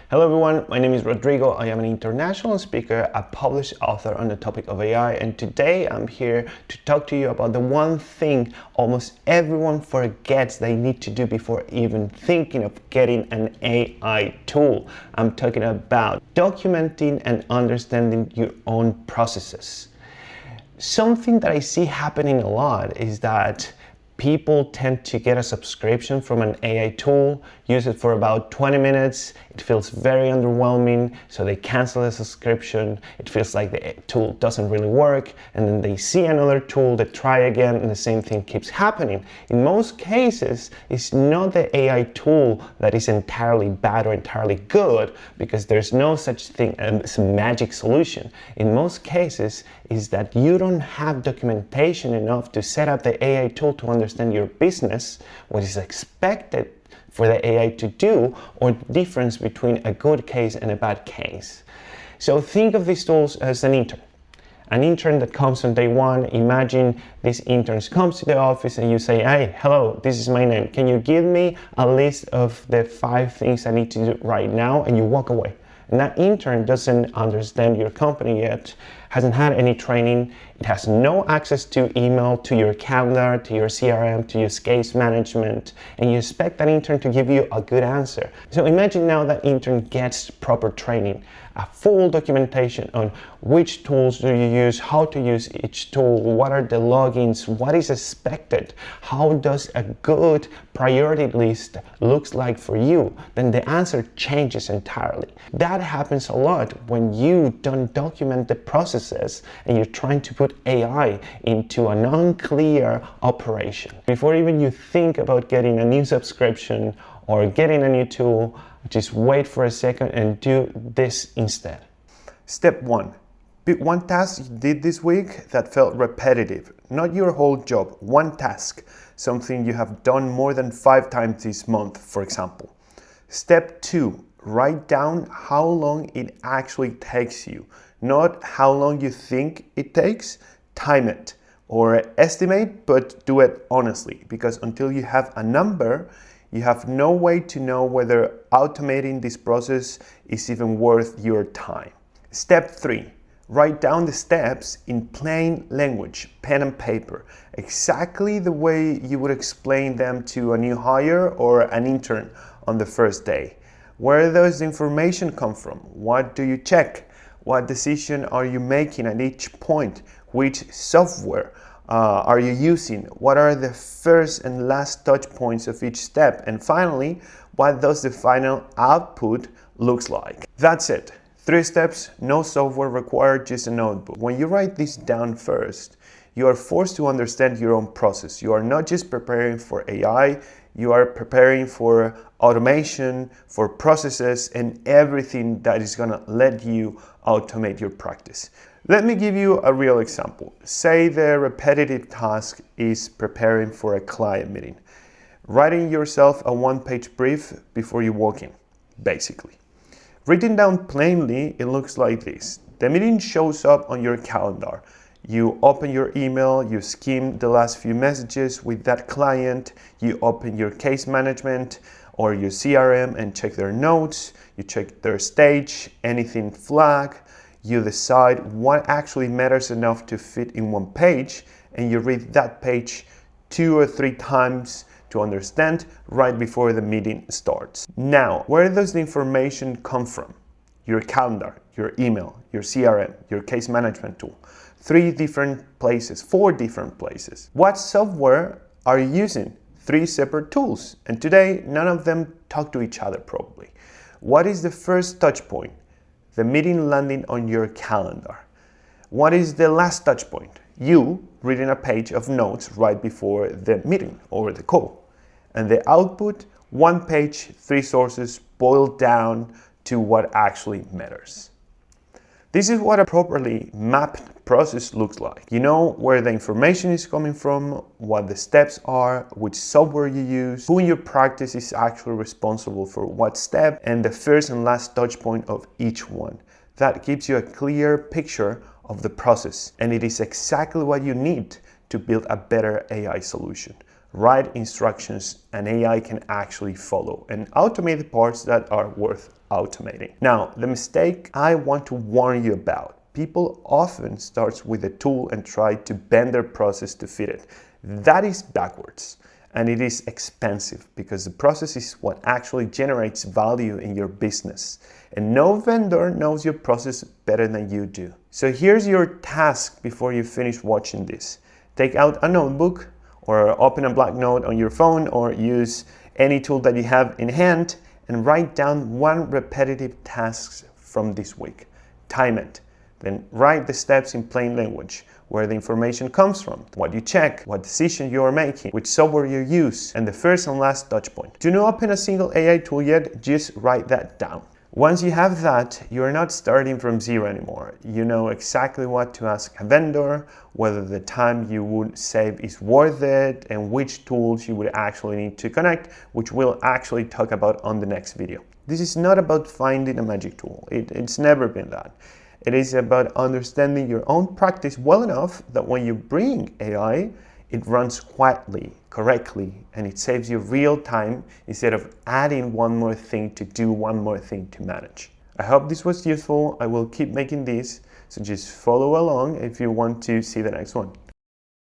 Hello everyone, my name is Rodrigo. I am an international speaker, a published author on the topic of AI, and today I'm here to talk to you about the one thing almost everyone forgets they need to do before even thinking of getting an AI tool. I'm talking about documenting and understanding your own processes. Something that I see happening a lot is that people tend to get a subscription from an AI tool, use it for about 20 minutes. It feels very underwhelming, so they cancel the subscription. It feels like the tool doesn't really work, and then they see another tool, they try again, and the same thing keeps happening. In most cases, it's not the AI tool that is entirely bad or entirely good, because there's no such thing as a magic solution. In most cases, is that you don't have documentation enough to set up the AI tool to understand your business, what is expected for the AI to do, or the difference between a good case and a bad case. So think of these tools as an intern. An intern that comes on day one. Imagine this intern comes to the office and you say, hey, hello, this is my name. Can you give me a list of the 5 things I need to do right now? And you walk away. And that intern doesn't understand your company yet, hasn't had any training, it has no access to email, to your calendar, to your CRM, to your case management, and you expect that intern to give you a good answer. So imagine now that intern gets proper training, a full documentation on which tools do you use, how to use each tool, what are the logins, what is expected, how does a good priority list looks like for you, then the answer changes entirely. That happens a lot when you don't document the processes and you're trying to put AI into an unclear operation. Before even you think about getting a new subscription or getting a new tool, just wait for a second and do this instead. Step 1. Pick one task you did this week that felt repetitive. Not your whole job, one task. Something you have done more than 5 times this month, for example. Step 2. Write down how long it actually takes you. Not how long you think it takes. Time it. Or estimate, but do it honestly. Because until you have a number, you have no way to know whether automating this process is even worth your time. Step 3. Write down the steps in plain language, pen and paper, exactly the way you would explain them to a new hire or an intern on the first day. Where does the information come from? What do you check? What decision are you making at each point? Which software are you using? What are the first and last touch points of each step? And finally, what does the final output looks like? That's it. 3 steps, no software required, just a notebook. When you write this down first, you are forced to understand your own process. You are not just preparing for AI, you are preparing for automation, for processes, and everything that is gonna let you automate your practice. Let me give you a real example. Say the repetitive task is preparing for a client meeting. Writing yourself a 1-page brief before you walk in, basically. Written down plainly, it looks like this. The meeting shows up on your calendar. You open your email, you skim the last few messages with that client, you open your case management or your CRM and check their notes, you check their stage, anything flag, you decide what actually matters enough to fit in 1 page, and you read that page 2 or 3 times to understand right before the meeting starts. Now, where does the information come from? Your calendar, your email, your CRM, your case management tool. 3 different places, 4 different places. What software are you using? 3 separate tools, and today none of them talk to each other probably. What is the first touch point? The meeting landing on your calendar. What is the last touch point? You reading a page of notes right before the meeting or the call. And the output, 1 page, 3 sources boiled down to what actually matters. This is what a properly mapped process looks like. You know where the information is coming from, what the steps are, which software you use, who in your practice is actually responsible for what step, and the first and last touch point of each one. That gives you a clear picture of the process, and it is exactly what you need to build a better AI solution. Write instructions and AI can actually follow and automate the parts that are worth automating. Now, the mistake I want to warn you about. People often start with a tool and try to bend their process to fit it. That is backwards, and it is expensive because the process is what actually generates value in your business. And no vendor knows your process better than you do. So here's your task before you finish watching this. Take out a notebook or open a black note on your phone or use any tool that you have in hand and write down one repetitive task from this week. Time it. Then write the steps in plain language, where the information comes from, what you check, what decision you are making, which software you use, and the first and last touch point. Do not open a single AI tool yet, just write that down. Once you have that, you are not starting from zero anymore. You know exactly what to ask a vendor, whether the time you would save is worth it, and which tools you would actually need to connect, which we'll actually talk about on the next video. This is not about finding a magic tool. It's never been that. It is about understanding your own practice well enough that when you bring AI, it runs quietly, correctly, and it saves you real time instead of adding one more thing to do, one more thing to manage. I hope this was useful. I will keep making these, so just follow along if you want to see the next one.